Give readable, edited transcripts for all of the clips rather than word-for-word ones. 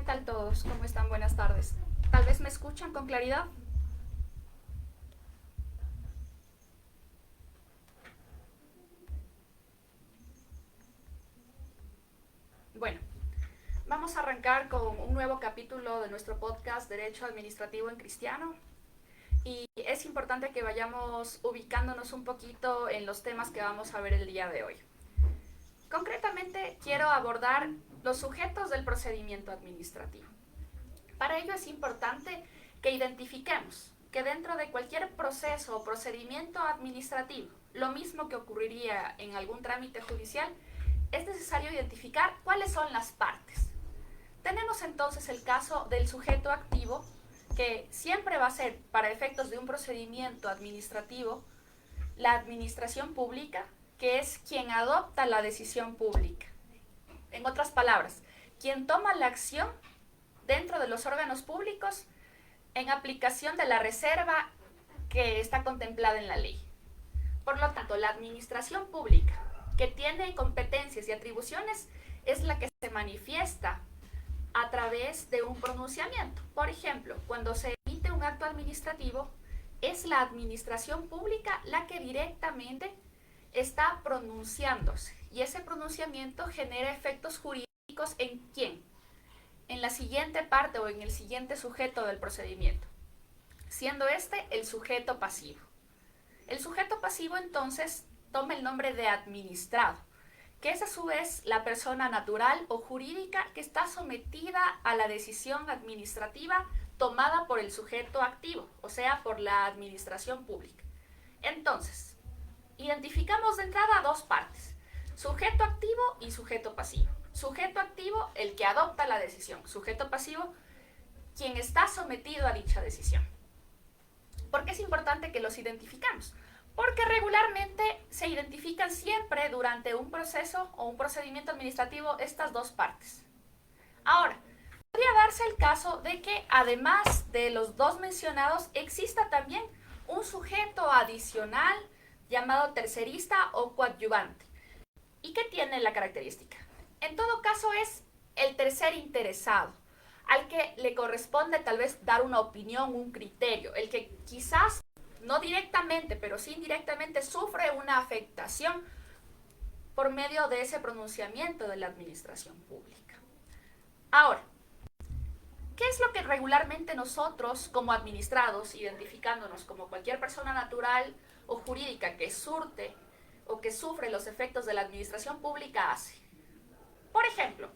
tal todos? ¿Cómo están? Buenas tardes. ¿Tal vez me escuchan con claridad? Bueno, vamos a arrancar con un nuevo capítulo de nuestro podcast Derecho Administrativo en Cristiano. Y es importante que vayamos ubicándonos un poquito en los temas que vamos a ver el día de hoy. Concretamente, quiero abordar los sujetos del procedimiento administrativo. Para ello es importante que identifiquemos que dentro de cualquier proceso o procedimiento administrativo, lo mismo que ocurriría en algún trámite judicial, es necesario identificar cuáles son las partes. Tenemos entonces el caso del sujeto activo, que siempre va a ser, para efectos de un procedimiento administrativo, la administración pública, que es quien adopta la decisión pública. En otras palabras, quien toma la acción dentro de los órganos públicos en aplicación de la reserva que está contemplada en la ley. Por lo tanto, la administración pública, que tiene competencias y atribuciones, es la que se manifiesta a través de un pronunciamiento. Por ejemplo, cuando se emite un acto administrativo, es la administración pública la que directamente está pronunciándose, y ese pronunciamiento genera efectos jurídicos ¿en quién? En la siguiente parte o en el siguiente sujeto del procedimiento, siendo este el sujeto pasivo. El sujeto pasivo entonces toma el nombre de administrado, que es a su vez la persona natural o jurídica que está sometida a la decisión administrativa tomada por el sujeto activo, o sea, por la administración pública. Entonces, identificamos de entrada dos partes: sujeto activo y sujeto pasivo. Sujeto activo, el que adopta la decisión. Sujeto pasivo, quien está sometido a dicha decisión. ¿Por qué es importante que los identificamos? Porque regularmente se identifican siempre durante un proceso o un procedimiento administrativo estas dos partes. Ahora, podría darse el caso de que además de los dos mencionados exista también un sujeto adicional llamado tercerista o coadyuvante. ¿Y qué tiene la característica? En todo caso es el tercer interesado, al que le corresponde tal vez dar una opinión, un criterio, el que quizás no directamente, pero sí indirectamente sufre una afectación por medio de ese pronunciamiento de la administración pública. Ahora, ¿qué es lo que regularmente nosotros como administrados, identificándonos como cualquier persona natural o jurídica que surte o que sufre los efectos de la administración pública hace? Por ejemplo,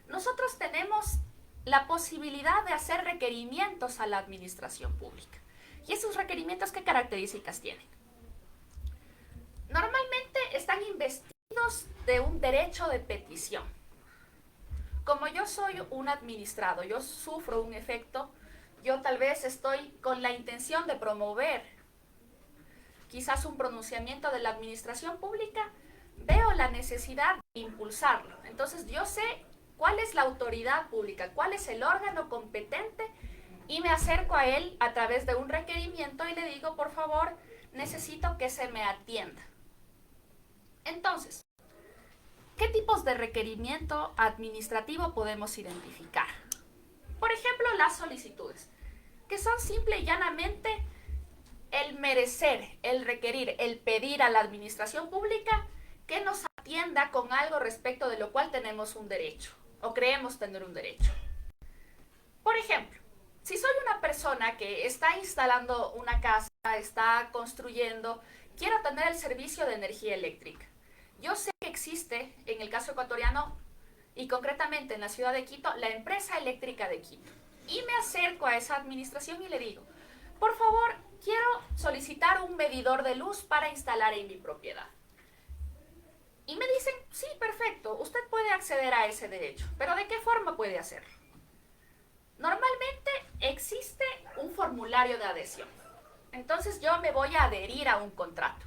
nosotros tenemos la posibilidad de hacer requerimientos a la administración pública. ¿Y esos requerimientos qué características tienen? Normalmente están investidos de un derecho de petición. Como yo soy un administrado, yo sufro un efecto, yo tal vez estoy con la intención de promover quizás un pronunciamiento de la administración pública, veo la necesidad de impulsarlo. Entonces yo sé cuál es la autoridad pública, cuál es el órgano competente, y me acerco a él a través de un requerimiento y le digo, por favor, necesito que se me atienda. Entonces, ¿qué tipos de requerimiento administrativo podemos identificar? Por ejemplo, las solicitudes, que son simple y llanamente el merecer, el requerir, el pedir a la administración pública que nos atienda con algo respecto de lo cual tenemos un derecho o creemos tener un derecho. Por ejemplo, si soy una persona que está instalando una casa, está construyendo, quiero tener el servicio de energía eléctrica. Yo sé que existe, en el caso ecuatoriano y concretamente en la ciudad de Quito, la empresa eléctrica de Quito. Y me acerco a esa administración y le digo, por favor, quiero solicitar un medidor de luz para instalar en mi propiedad. Y me dicen, sí, perfecto, usted puede acceder a ese derecho, pero ¿de qué forma puede hacerlo? Normalmente existe un formulario de adhesión. Entonces yo me voy a adherir a un contrato.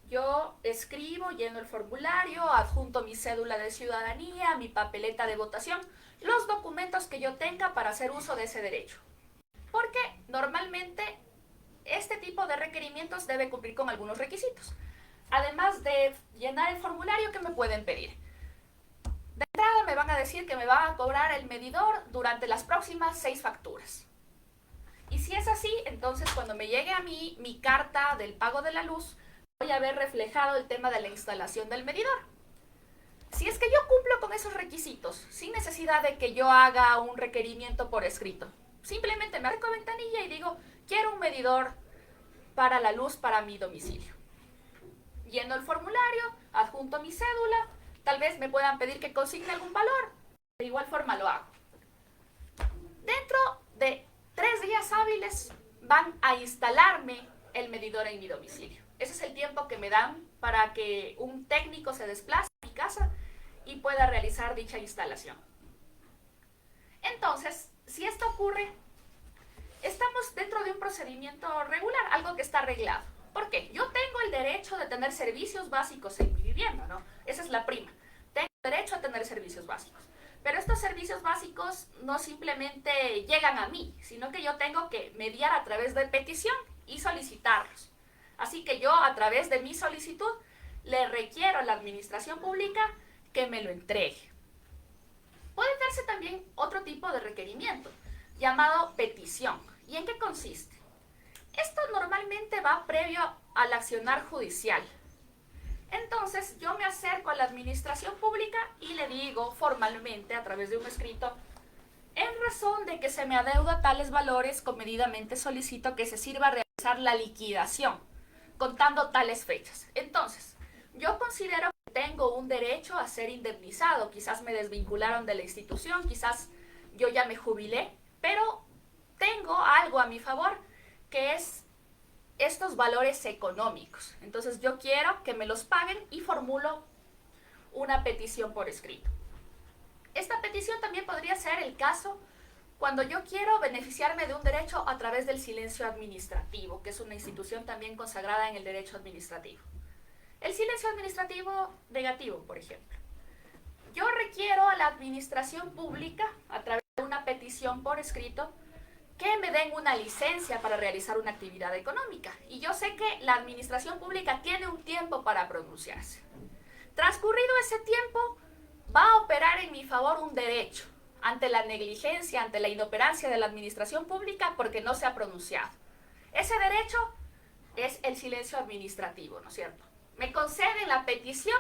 Yo escribo, lleno el formulario, adjunto mi cédula de ciudadanía, mi papeleta de votación, los documentos que yo tenga para hacer uso de ese derecho. Porque normalmente este tipo de requerimientos debe cumplir con algunos requisitos. Además de llenar el formulario, ¿qué me pueden pedir? De entrada me me van a decir que me van a cobrar el medidor durante las próximas 6 facturas. Y si es así, entonces cuando me llegue a mí mi carta del pago de la luz, voy a ver reflejado el tema de la instalación del medidor. Si es que yo cumplo con esos requisitos, sin necesidad de que yo haga un requerimiento por escrito, simplemente me acerco a ventanilla y digo, quiero un medidor para la luz para mi domicilio. Lleno el formulario, adjunto mi cédula, tal vez me puedan pedir que consigne algún valor, de igual forma lo hago. Dentro de 3 días hábiles van a instalarme el medidor en mi domicilio. Ese es el tiempo que me dan para que un técnico se desplace a mi casa y pueda realizar dicha instalación. Entonces, si esto ocurre, estamos dentro de un procedimiento regular, algo que está arreglado. ¿Por qué? Yo tengo el derecho de tener servicios básicos en mi vivienda, ¿no? Esa es la prima. Tengo derecho a tener servicios básicos. Pero estos servicios básicos no simplemente llegan a mí, sino que yo tengo que mediar a través de petición y solicitarlos. Así que yo, a través de mi solicitud, le requiero a la administración pública que me lo entregue. Puede darse también otro tipo de requerimiento, llamado petición. ¿Y en qué consiste? Esto normalmente va previo al accionar judicial. Entonces yo me acerco a la administración pública y le digo formalmente a través de un escrito, en razón de que se me adeuda tales valores, comedidamente solicito que se sirva a realizar la liquidación, contando tales fechas. Entonces, yo considero que tengo un derecho a ser indemnizado, quizás me desvincularon de la institución, quizás yo ya me jubilé, pero tengo algo a mi favor, que es estos valores económicos. Entonces yo quiero que me los paguen y formulo una petición por escrito. Esta petición también podría ser el caso cuando yo quiero beneficiarme de un derecho a través del silencio administrativo, que es una institución también consagrada en el derecho administrativo. El silencio administrativo negativo, por ejemplo. Yo requiero a la administración pública, a través de una petición por escrito, que me den una licencia para realizar una actividad económica. Y yo sé que la administración pública tiene un tiempo para pronunciarse. Transcurrido ese tiempo, va a operar en mi favor un derecho ante la negligencia, ante la inoperancia de la administración pública porque no se ha pronunciado. Ese derecho es el silencio administrativo, ¿no es cierto? Me conceden la petición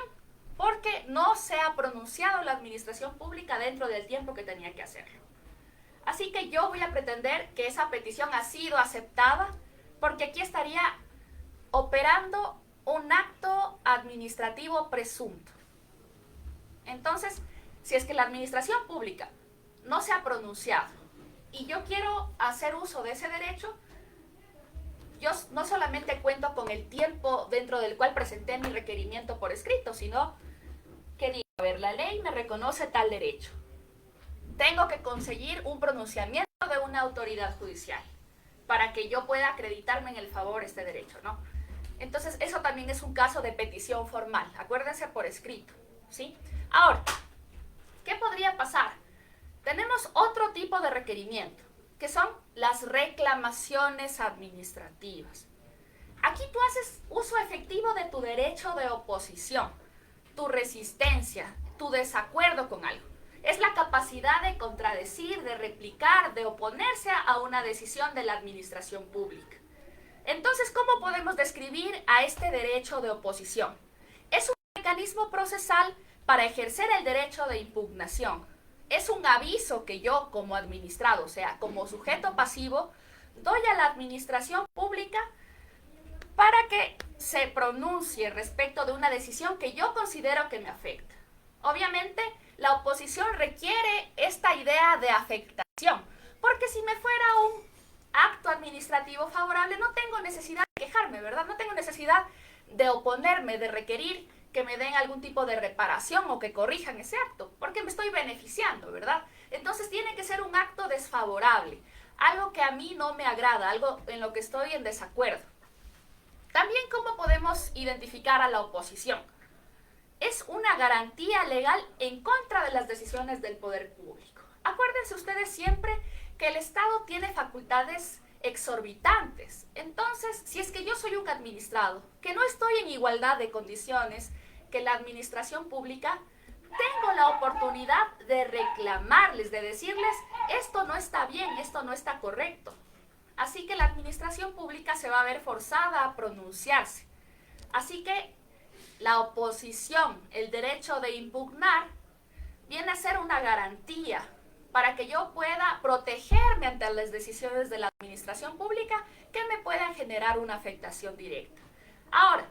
porque no se ha pronunciado la administración pública dentro del tiempo que tenía que hacerlo. Así que yo voy a pretender que esa petición ha sido aceptada porque aquí estaría operando un acto administrativo presunto. Entonces, si es que la administración pública no se ha pronunciado y yo quiero hacer uso de ese derecho, yo no solamente cuento con el tiempo dentro del cual presenté mi requerimiento por escrito, sino que digo, a ver, la ley me reconoce tal derecho. Tengo que conseguir un pronunciamiento de una autoridad judicial para que yo pueda acreditarme en el favor de este derecho, ¿no? Entonces, eso también es un caso de petición formal. Acuérdense, por escrito, ¿sí? Ahora, ¿qué podría pasar? Tenemos otro tipo de requerimiento, que son las reclamaciones administrativas. Aquí tú haces uso efectivo de tu derecho de oposición, tu resistencia, tu desacuerdo con algo. Es la capacidad de contradecir, de replicar, de oponerse a una decisión de la administración pública. Entonces, ¿cómo podemos describir a este derecho de oposición? Es un mecanismo procesal para ejercer el derecho de impugnación. Es un aviso que yo, como administrado, o sea, como sujeto pasivo, doy a la administración pública para que se pronuncie respecto de una decisión que yo considero que me afecta. Obviamente, la oposición requiere esta idea de afectación, porque si me fuera un acto administrativo favorable, no tengo necesidad de quejarme, ¿verdad? No tengo necesidad de oponerme, de requerir que me den algún tipo de reparación o que corrijan ese acto, porque me estoy beneficiando, ¿verdad? Entonces tiene que ser un acto desfavorable, algo que a mí no me agrada, algo en lo que estoy en desacuerdo. También, ¿cómo podemos identificar a la oposición? Es una garantía legal en contra de las decisiones del poder público. Acuérdense ustedes siempre que el Estado tiene facultades exorbitantes. Entonces, si es que yo soy un administrado, que no estoy en igualdad de condiciones que la administración pública, tengo la oportunidad de reclamarles, de decirles, esto no está bien, esto no está correcto. Así que la administración pública se va a ver forzada a pronunciarse. Así que la oposición, el derecho de impugnar, viene a ser una garantía para que yo pueda protegerme ante las decisiones de la administración pública que me puedan generar una afectación directa. Ahora,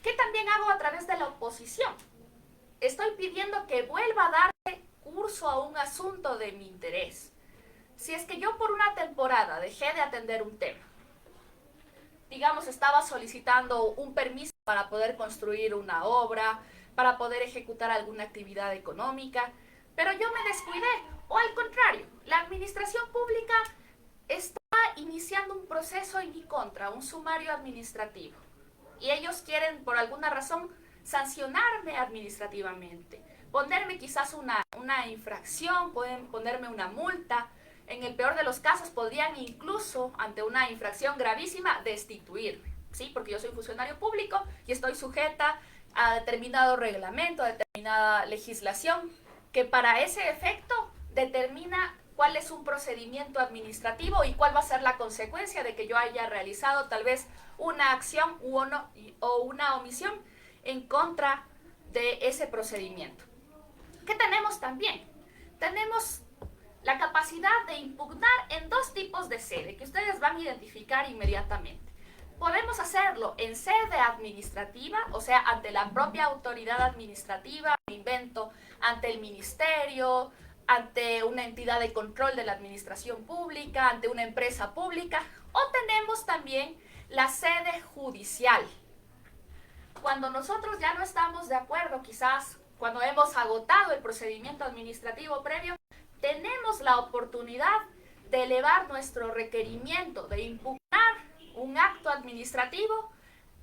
¿qué también hago a través de la oposición? Estoy pidiendo que vuelva a darle curso a un asunto de mi interés. Si es que yo por una temporada dejé de atender un tema, digamos, estaba solicitando un permiso para poder construir una obra, para poder ejecutar alguna actividad económica, pero yo me descuidé, o al contrario, la administración pública está iniciando un proceso en mi contra, un sumario administrativo, y ellos quieren, por alguna razón, sancionarme administrativamente, ponerme quizás una infracción, pueden ponerme una multa. En el peor de los casos podrían incluso, ante una infracción gravísima, destituirme, ¿sí? Porque yo soy funcionario público y estoy sujeta a determinado reglamento, a determinada legislación, que para ese efecto determina cuál es un procedimiento administrativo y cuál va a ser la consecuencia de que yo haya realizado tal vez una acción o una omisión en contra de ese procedimiento. ¿Qué tenemos también? Tenemos la capacidad de impugnar en dos tipos de sede que ustedes van a identificar inmediatamente. Podemos hacerlo en sede administrativa, o sea, ante la propia autoridad administrativa, me invento, ante el ministerio, ante una entidad de control de la administración pública, ante una empresa pública, o tenemos también la sede judicial. Cuando nosotros ya no estamos de acuerdo, quizás cuando hemos agotado el procedimiento administrativo previo, tenemos la oportunidad de elevar nuestro requerimiento, de impugnar un acto administrativo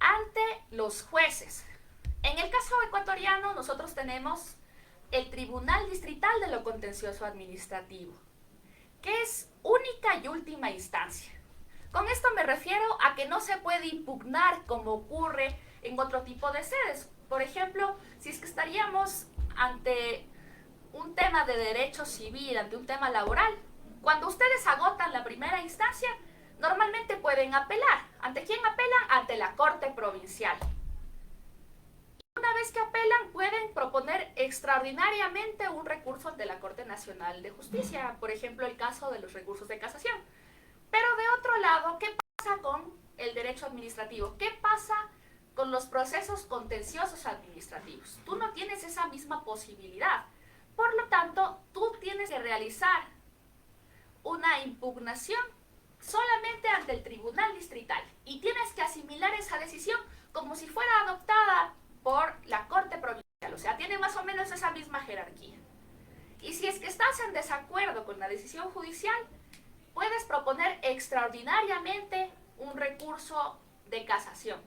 ante los jueces. En el caso ecuatoriano, nosotros tenemos el Tribunal Distrital de lo Contencioso Administrativo, que es única y última instancia. Con esto me refiero a que no se puede impugnar como ocurre en otro tipo de sedes. Por ejemplo, si es que estaríamos ante un tema de derecho civil, ante un tema laboral, cuando ustedes agotan la primera instancia, normalmente pueden apelar. ¿Ante quién apelan? Ante la Corte Provincial. Y una vez que apelan, pueden proponer extraordinariamente un recurso ante la Corte Nacional de Justicia, por ejemplo, el caso de los recursos de casación. Pero de otro lado, ¿qué pasa con el derecho administrativo? ¿Qué pasa con los procesos contenciosos administrativos? Tú no tienes esa misma posibilidad. Por lo tanto, tú tienes que realizar una impugnación solamente ante el Tribunal Distrital y tienes que asimilar esa decisión como si fuera adoptada por la Corte Provincial, o sea, tiene más o menos esa misma jerarquía. Y si es que estás en desacuerdo con la decisión judicial, puedes proponer extraordinariamente un recurso de casación,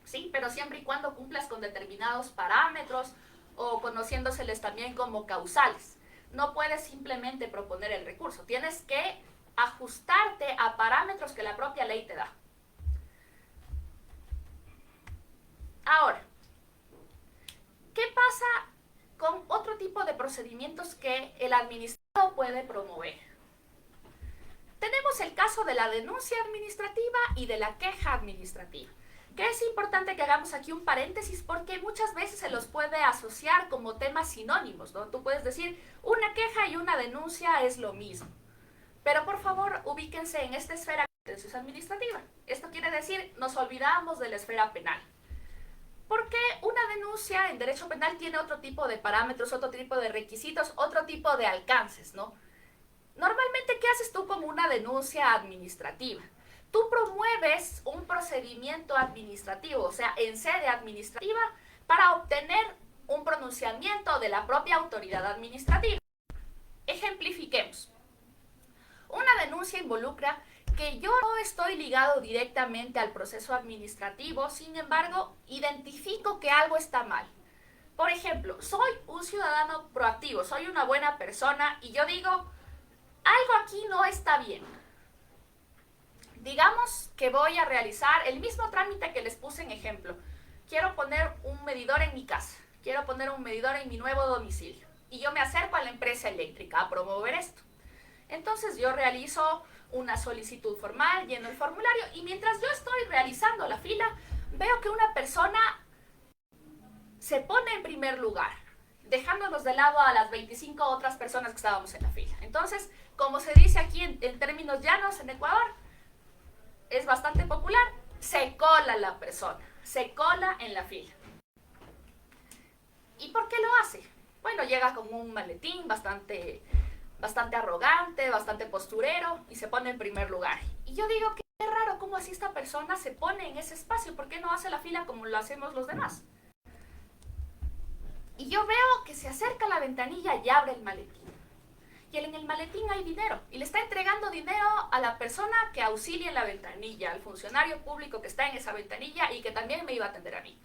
¿sí? Pero siempre y cuando cumplas con determinados parámetros o conociéndoseles también como causales. No puedes simplemente proponer el recurso, tienes que ajustarte a parámetros que la propia ley te da. Ahora, ¿qué pasa con otro tipo de procedimientos que el administrado puede promover? Tenemos el caso de la denuncia administrativa y de la queja administrativa, que es importante que hagamos aquí un paréntesis porque muchas veces se los puede asociar como temas sinónimos, ¿no? Tú puedes decir, una queja y una denuncia es lo mismo. Pero por favor, ubíquense en esta esfera contenciosa administrativa. Esto quiere decir, nos olvidamos de la esfera penal. Porque una denuncia en derecho penal tiene otro tipo de parámetros, otro tipo de requisitos, otro tipo de alcances, ¿no? Normalmente, ¿qué haces tú con una denuncia administrativa? Tú promueves un procedimiento administrativo, o sea, en sede administrativa, para obtener un pronunciamiento de la propia autoridad administrativa. Ejemplifiquemos. Una denuncia involucra que yo no estoy ligado directamente al proceso administrativo, sin embargo, identifico que algo está mal. Por ejemplo, soy un ciudadano proactivo, soy una buena persona y yo digo, algo aquí no está bien. Digamos que voy a realizar el mismo trámite que les puse en ejemplo. Quiero poner un medidor en mi casa. quiero poner un medidor en mi nuevo domicilio. Y yo me acerco a la empresa eléctrica a promover esto. Entonces yo realizo una solicitud formal, lleno el formulario y mientras yo estoy realizando la fila, veo que una persona se pone en primer lugar, dejándonos de lado a las 25 otras personas que estábamos en la fila. Entonces, como se dice aquí en términos llanos en Ecuador, es bastante popular, se cola la persona, se cola en la fila. ¿Y por qué lo hace? Bueno, llega con un maletín bastante arrogante, bastante posturero y se pone en primer lugar. Y yo digo, qué raro, ¿cómo así esta persona se pone en ese espacio? ¿Por qué no hace la fila como lo hacemos los demás? Y yo veo que se acerca a la ventanilla y abre el maletín. Y en el maletín hay dinero. Y le está entregando dinero a la persona que auxilia en la ventanilla, al funcionario público que está en esa ventanilla y que también me iba a atender a mí.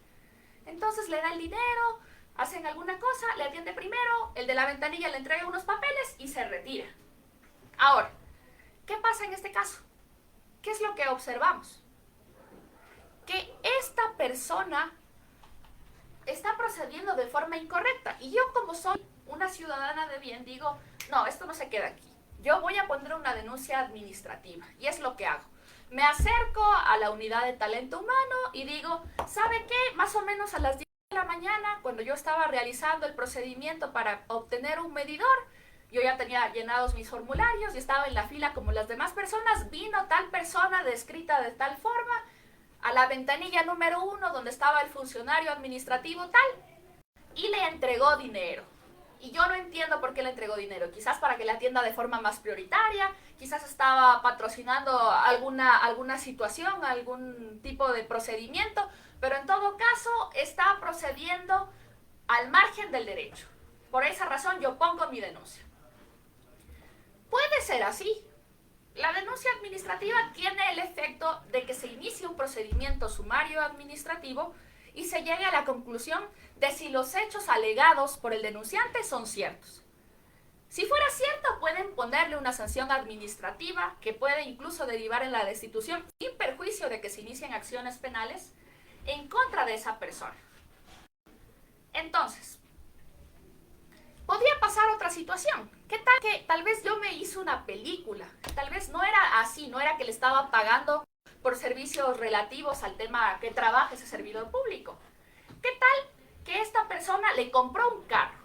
Entonces le da el dinero, hacen alguna cosa, le atiende primero, el de la ventanilla le entrega unos papeles y se retira. Ahora, ¿qué pasa en este caso? ¿Qué es lo que observamos? Que esta persona está procediendo de forma incorrecta. Y yo, como soy una ciudadana de bien, digo, no, esto no se queda aquí. Yo voy a poner una denuncia administrativa. Y es lo que hago. Me acerco a la unidad de talento humano y digo, ¿sabe qué? Más o menos a las 10 de la mañana, cuando yo estaba realizando el procedimiento para obtener un medidor, yo ya tenía llenados mis formularios y estaba en la fila como las demás personas, vino tal persona descrita de tal forma a la ventanilla número 1 donde estaba el funcionario administrativo tal y le entregó dinero. Y yo no entiendo por qué le entregó dinero, quizás para que la atienda de forma más prioritaria, quizás estaba patrocinando alguna situación, algún tipo de procedimiento, pero en todo caso está procediendo al margen del derecho. Por esa razón yo pongo mi denuncia. Puede ser así. La denuncia administrativa tiene el efecto de que se inicie un procedimiento sumario administrativo y se llegue a la conclusión de si los hechos alegados por el denunciante son ciertos. Si fuera cierto, pueden ponerle una sanción administrativa que puede incluso derivar en la destitución sin perjuicio de que se inicien acciones penales en contra de esa persona. Entonces, podría pasar otra situación. ¿Qué tal que tal vez yo me hice una película? Tal vez no era así, no era que le estaba pagando por servicios relativos al tema que trabaja ese servidor público. ¿Qué tal que esta persona le compró un carro?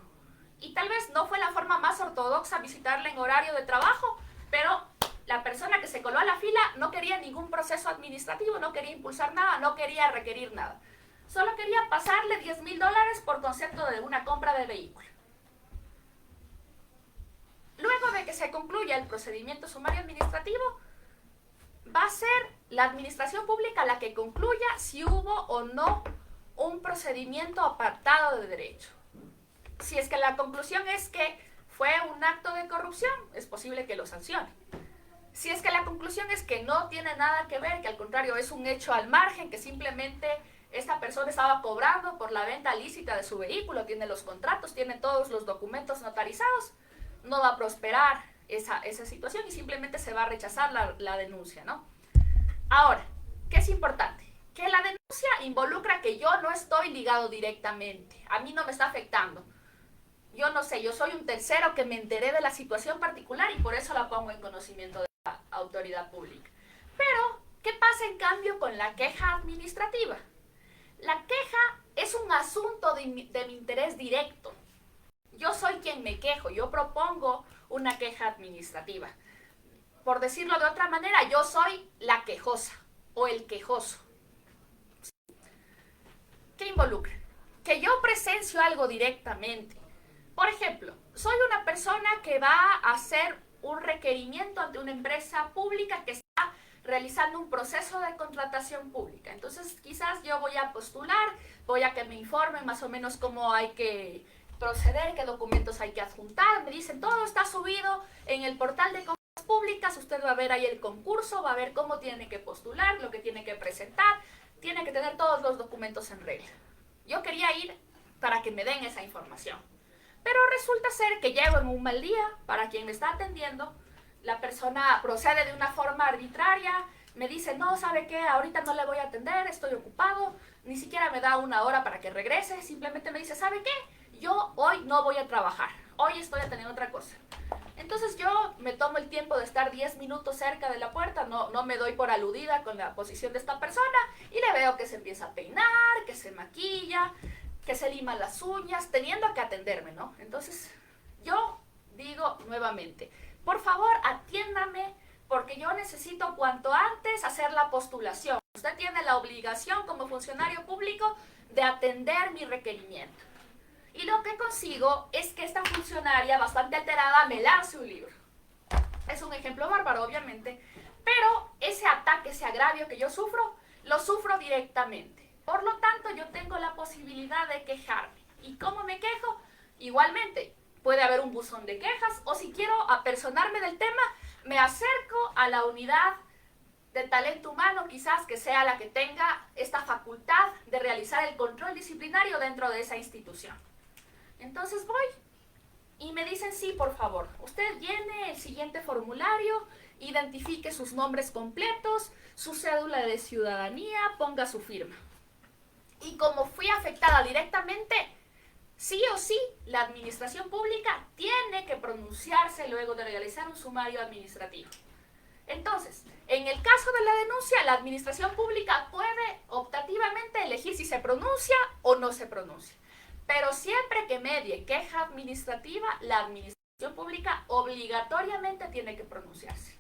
Y tal vez no fue la forma más ortodoxa visitarle en horario de trabajo, pero la persona que se coló a la fila no quería ningún proceso administrativo, no quería impulsar nada, no quería requerir nada. Solo quería pasarle $10,000 por concepto de una compra de vehículo. Luego de que se concluya el procedimiento sumario administrativo, va a ser la administración pública la que concluya si hubo o no un procedimiento apartado de derecho. Si es que la conclusión es que fue un acto de corrupción, es posible que lo sancione. Si es que la conclusión es que no tiene nada que ver, que al contrario es un hecho al margen, que simplemente esta persona estaba cobrando por la venta lícita de su vehículo, tiene los contratos, tiene todos los documentos notarizados, no va a prosperar esa situación y simplemente se va a rechazar la denuncia, ¿no? Ahora, ¿qué es importante? Que la denuncia involucra que yo no estoy ligado directamente, a mí no me está afectando. Yo no sé, yo soy un tercero que me enteré de la situación particular y por eso la pongo en conocimiento de la autoridad pública. Pero, ¿qué pasa en cambio con la queja administrativa? La queja es un asunto de mi interés directo. Yo soy quien me quejo, yo propongo una queja administrativa. Por decirlo de otra manera, yo soy la quejosa o el quejoso. ¿Qué involucra? Que yo presencio algo directamente. Por ejemplo, soy una persona que va a hacer un requerimiento ante una empresa pública que está realizando un proceso de contratación pública. Entonces, quizás yo voy a postular, voy a que me informen más o menos cómo hay que proceder, qué documentos hay que adjuntar. Me dicen, todo está subido en el portal de compras públicas, usted va a ver ahí el concurso, va a ver cómo tiene que postular, lo que tiene que presentar, tiene que tener todos los documentos en regla. Yo quería ir para que me den esa información. Pero resulta ser que llego en un mal día para quien me está atendiendo, la persona procede de una forma arbitraria, me dice, no, ¿sabe qué? Ahorita no le voy a atender, estoy ocupado, ni siquiera me da una hora para que regrese, simplemente me dice, ¿sabe qué? Yo hoy no voy a trabajar, hoy estoy atendiendo otra cosa. Entonces yo me tomo el tiempo de estar 10 minutos cerca de la puerta, no me doy por aludida con la posición de esta persona y le veo que se empieza a peinar, que se maquilla, que se lima las uñas, teniendo que atenderme, ¿no? Entonces yo digo nuevamente, por favor atiéndame porque yo necesito cuanto antes hacer la postulación. Usted tiene la obligación como funcionario público de atender mi requerimiento. Y lo que consigo es que esta funcionaria, bastante alterada, me lance un libro. Es un ejemplo bárbaro, obviamente, pero ese ataque, ese agravio que yo sufro, lo sufro directamente. Por lo tanto, yo tengo la posibilidad de quejarme. ¿Y cómo me quejo? Igualmente, puede haber un buzón de quejas, o si quiero apersonarme del tema, me acerco a la unidad de talento humano, quizás que sea la que tenga esta facultad de realizar el control disciplinario dentro de esa institución. Entonces voy y me dicen, sí, por favor, usted llene el siguiente formulario, identifique sus nombres completos, su cédula de ciudadanía, ponga su firma. Y como fui afectada directamente, sí o sí, la administración pública tiene que pronunciarse luego de realizar un sumario administrativo. Entonces, en el caso de la denuncia, la administración pública puede optativamente elegir si se pronuncia o no se pronuncia. Pero siempre que medie queja administrativa, la administración pública obligatoriamente tiene que pronunciarse.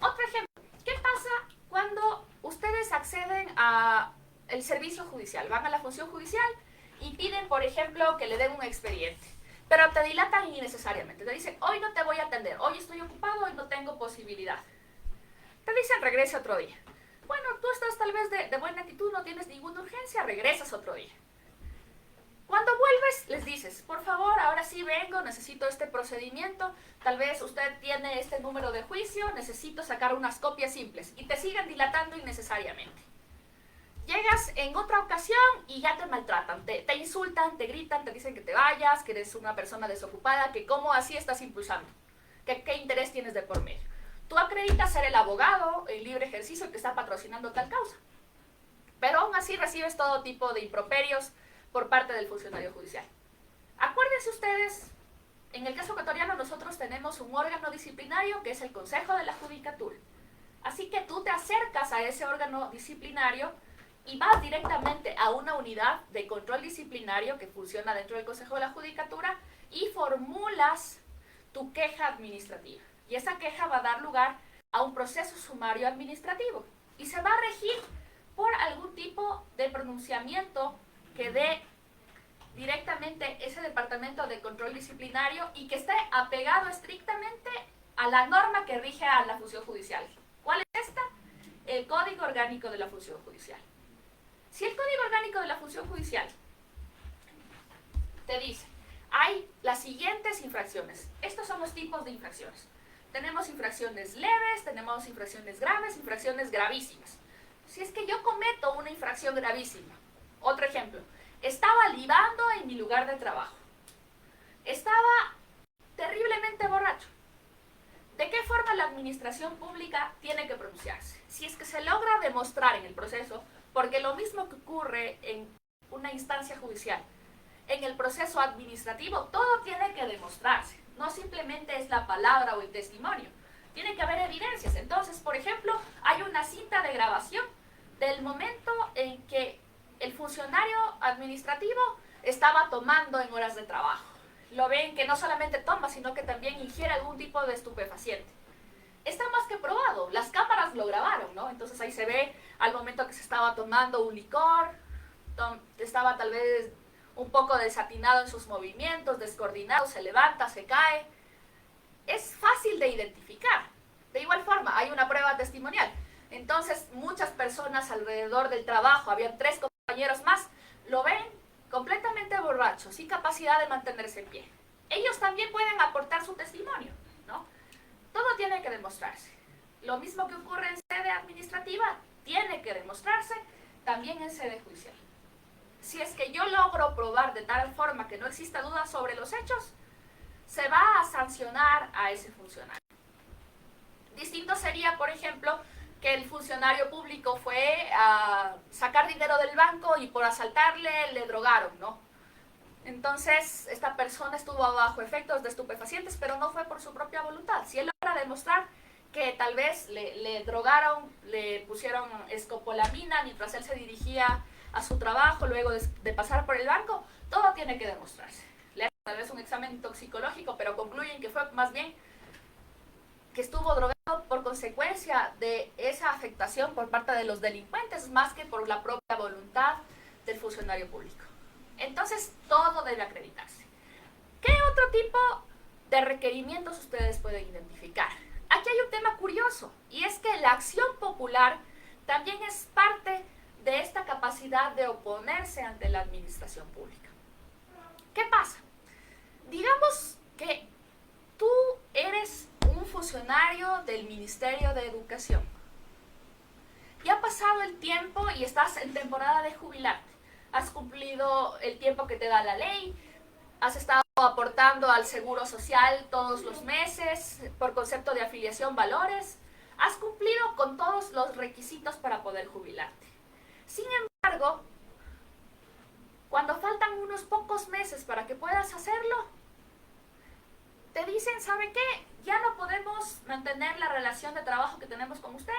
Otro ejemplo, ¿qué pasa cuando ustedes acceden al servicio judicial? Van a la función judicial y piden, por ejemplo, que le den un expediente, pero te dilatan innecesariamente. Te dicen, hoy no te voy a atender, hoy estoy ocupado, hoy no tengo posibilidad. Te dicen, regrese otro día. Bueno, tú estás tal vez de buena actitud, no tienes ninguna urgencia, regresas otro día. Cuando vuelves, les dices, por favor, ahora sí vengo, necesito este procedimiento, tal vez usted tiene este número de juicio, necesito sacar unas copias simples, y te siguen dilatando innecesariamente. Llegas en otra ocasión y ya te maltratan, te insultan, te gritan, te dicen que te vayas, que eres una persona desocupada, que cómo así estás impulsando, que qué interés tienes de por medio. Tú acreditas ser el abogado en libre ejercicio que está patrocinando tal causa, pero aún así recibes todo tipo de improperios por parte del funcionario judicial. Acuérdense ustedes, en el caso ecuatoriano nosotros tenemos un órgano disciplinario que es el Consejo de la Judicatura. Así que tú te acercas a ese órgano disciplinario y vas directamente a una unidad de control disciplinario que funciona dentro del Consejo de la Judicatura y formulas tu queja administrativa. Y esa queja va a dar lugar a un proceso sumario administrativo y se va a regir por algún tipo de pronunciamiento que dé directamente ese departamento de control disciplinario y que esté apegado estrictamente a la norma que rige a la función judicial. ¿Cuál es esta? El Código Orgánico de la Función Judicial. Si el Código Orgánico de la Función Judicial te dice, hay las siguientes infracciones, estos son los tipos de infracciones. Tenemos infracciones leves, tenemos infracciones graves, infracciones gravísimas. Si es que yo cometo una infracción gravísima, otro ejemplo, estaba libando en mi lugar de trabajo, estaba terriblemente borracho. ¿De qué forma la administración pública tiene que pronunciarse? Si es que se logra demostrar en el proceso, porque lo mismo que ocurre en una instancia judicial, en el proceso administrativo todo tiene que demostrarse, no simplemente es la palabra o el testimonio, tiene que haber evidencias. Entonces, por ejemplo, hay una cinta de grabación del momento en que el funcionario administrativo estaba tomando en horas de trabajo. Lo ven que no solamente toma, sino que también ingiere algún tipo de estupefaciente. Está más que probado, las cámaras lo grabaron, ¿no? Entonces ahí se ve al momento que se estaba tomando un licor, estaba tal vez un poco desatinado en sus movimientos, descoordinado, se levanta, se cae. Es fácil de identificar. De igual forma, hay una prueba testimonial. Entonces, muchas personas alrededor del trabajo, había 3 compañeros más, lo ven completamente borracho, sin capacidad de mantenerse en pie. Ellos también pueden aportar su testimonio, ¿no? Todo tiene que demostrarse. Lo mismo que ocurre en sede administrativa, tiene que demostrarse también en sede judicial. Si es que yo logro probar de tal forma que no exista duda sobre los hechos, se va a sancionar a ese funcionario. Distinto sería, por ejemplo, que el funcionario público fue a sacar dinero del banco y por asaltarle le drogaron, ¿no? Entonces, esta persona estuvo bajo efectos de estupefacientes, pero no fue por su propia voluntad. Si él logra demostrar que tal vez le drogaron, le pusieron escopolamina mientras él se dirigía a su trabajo luego de pasar por el banco, todo tiene que demostrarse. Le hacen tal vez un examen toxicológico, pero concluyen que fue más bien que estuvo drogado por consecuencia de esa afectación por parte de los delincuentes, más que por la propia voluntad del funcionario público. Entonces, todo debe acreditarse. ¿Qué otro tipo de requerimientos ustedes pueden identificar? Aquí hay un tema curioso, y es que la acción popular también es parte de esta capacidad de oponerse ante la administración pública. ¿Qué pasa? Digamos que tú eres un funcionario del Ministerio de Educación. Ya ha pasado el tiempo y estás en temporada de jubilarte. Has cumplido el tiempo que te da la ley, has estado aportando al seguro social todos los meses por concepto de afiliación valores, has cumplido con todos los requisitos para poder jubilarte. Sin embargo, cuando faltan unos pocos meses para que puedas hacerlo, te dicen, ¿sabe qué? Ya no podemos mantener la relación de trabajo que tenemos con usted.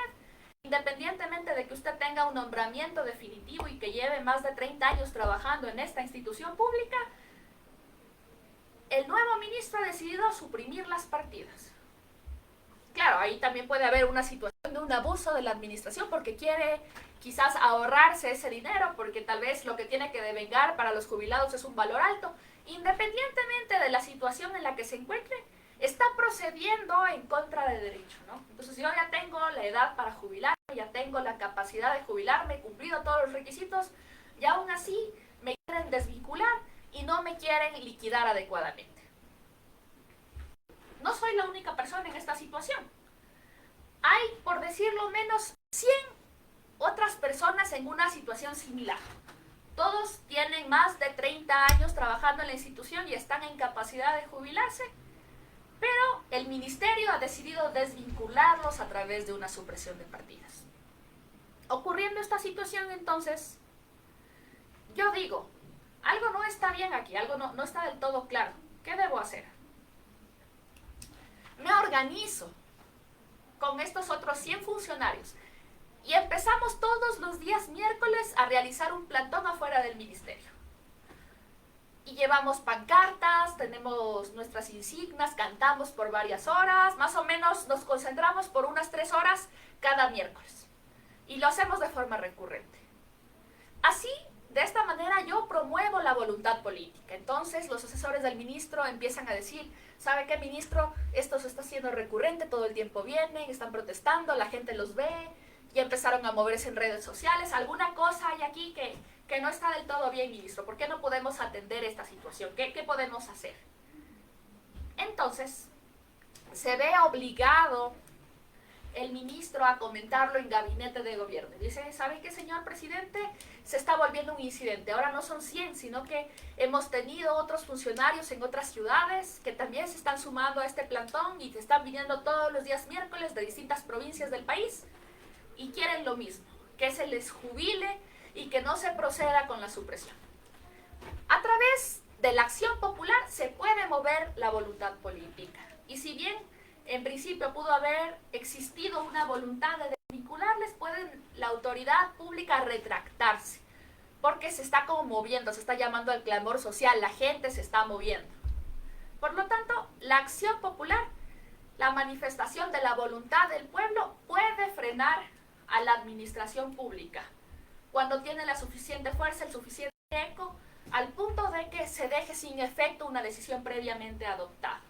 Independientemente de que usted tenga un nombramiento definitivo y que lleve más de 30 años trabajando en esta institución pública, el nuevo ministro ha decidido suprimir las partidas. Claro, ahí también puede haber una situación de un abuso de la administración porque quiere quizás ahorrarse ese dinero, porque tal vez lo que tiene que devengar para los jubilados es un valor alto. Independientemente de la situación en la que se encuentre, está procediendo en contra de derecho, ¿no? Entonces yo ya tengo la edad para jubilarme, ya tengo la capacidad de jubilarme, he cumplido todos los requisitos, y aún así me quieren desvincular y no me quieren liquidar adecuadamente. No soy la única persona en esta situación. Hay, por decirlo menos, 100 otras personas en una situación similar. Todos tienen más de 30 años trabajando en la institución y están en capacidad de jubilarse, pero el ministerio ha decidido desvincularlos a través de una supresión de partidas. Ocurriendo esta situación, entonces, yo digo, algo no está bien aquí, algo no está del todo claro. ¿Qué debo hacer? Me organizo con estos otros 100 funcionarios y empezamos todos los días miércoles a realizar un plantón afuera del ministerio. Y llevamos pancartas, tenemos nuestras insignias, cantamos por varias horas, más o menos nos concentramos por unas 3 horas cada miércoles. Y lo hacemos de forma recurrente. Así, de esta manera yo promuevo la voluntad política. Entonces los asesores del ministro empiezan a decir, ¿sabe qué, ministro? Esto se está haciendo recurrente, todo el tiempo vienen, están protestando, la gente los ve, ya empezaron a moverse en redes sociales, alguna cosa hay aquí que no está del todo bien, ministro. ¿Por qué no podemos atender esta situación? ¿Qué podemos hacer? Entonces, se ve obligado el ministro a comentarlo en gabinete de gobierno. Dice, ¿sabe qué, señor presidente? Se está volviendo un incidente. Ahora no son 100, sino que hemos tenido otros funcionarios en otras ciudades que también se están sumando a este plantón y que están viniendo todos los días miércoles de distintas provincias del país y quieren lo mismo, que se les jubile y que no se proceda con la supresión. A través de la acción popular se puede mover la voluntad política. Y si bien en principio pudo haber existido una voluntad de desvincularles, puede la autoridad pública retractarse, porque se está como moviendo, se está llamando al clamor social, la gente se está moviendo. Por lo tanto, la acción popular, la manifestación de la voluntad del pueblo, puede frenar a la administración pública cuando tiene la suficiente fuerza, el suficiente eco, al punto de que se deje sin efecto una decisión previamente adoptada.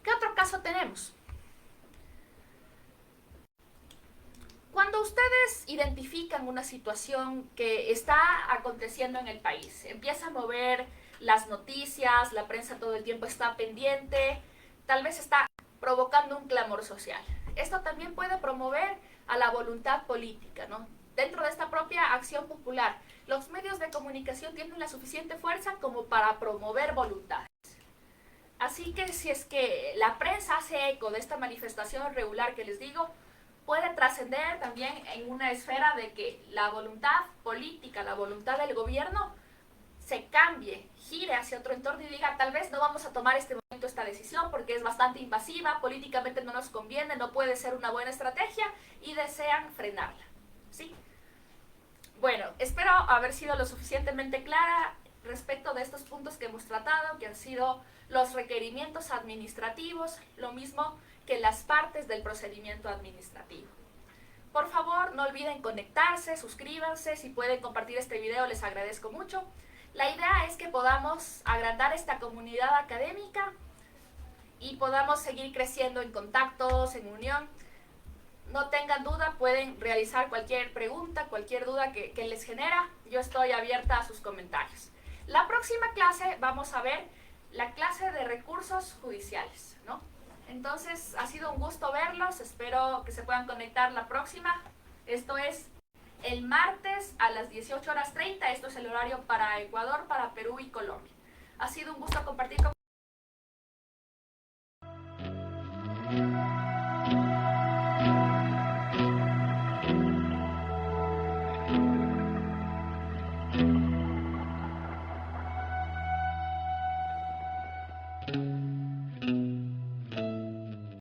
¿Qué otro caso tenemos? Cuando ustedes identifican una situación que está aconteciendo en el país, empieza a mover las noticias, la prensa todo el tiempo está pendiente, tal vez está provocando un clamor social. Esto también puede promover a la voluntad política, ¿no? Dentro de esta propia acción popular, los medios de comunicación tienen la suficiente fuerza como para promover voluntades. Así que si es que la prensa hace eco de esta manifestación regular que les digo, puede trascender también en una esfera de que la voluntad política, la voluntad del gobierno se cambie, gire hacia otro entorno y diga, tal vez no vamos a tomar este momento esta decisión porque es bastante invasiva, políticamente no nos conviene, no puede ser una buena estrategia y desean frenarla. ¿Sí? Bueno, espero haber sido lo suficientemente clara respecto de estos puntos que hemos tratado, que han sido los requerimientos administrativos, lo mismo que las partes del procedimiento administrativo. Por favor, no olviden conectarse, suscríbanse, si pueden compartir este video les agradezco mucho. La idea es que podamos agrandar esta comunidad académica y podamos seguir creciendo en contactos, en unión. No tengan duda, pueden realizar cualquier pregunta, cualquier duda que les genera. Yo estoy abierta a sus comentarios. La próxima clase vamos a ver la clase de recursos judiciales, ¿no? Entonces, ha sido un gusto verlos. Espero que se puedan conectar la próxima. Esto es el martes a las 18:30. Esto es el horario para Ecuador, para Perú y Colombia. Ha sido un gusto compartir con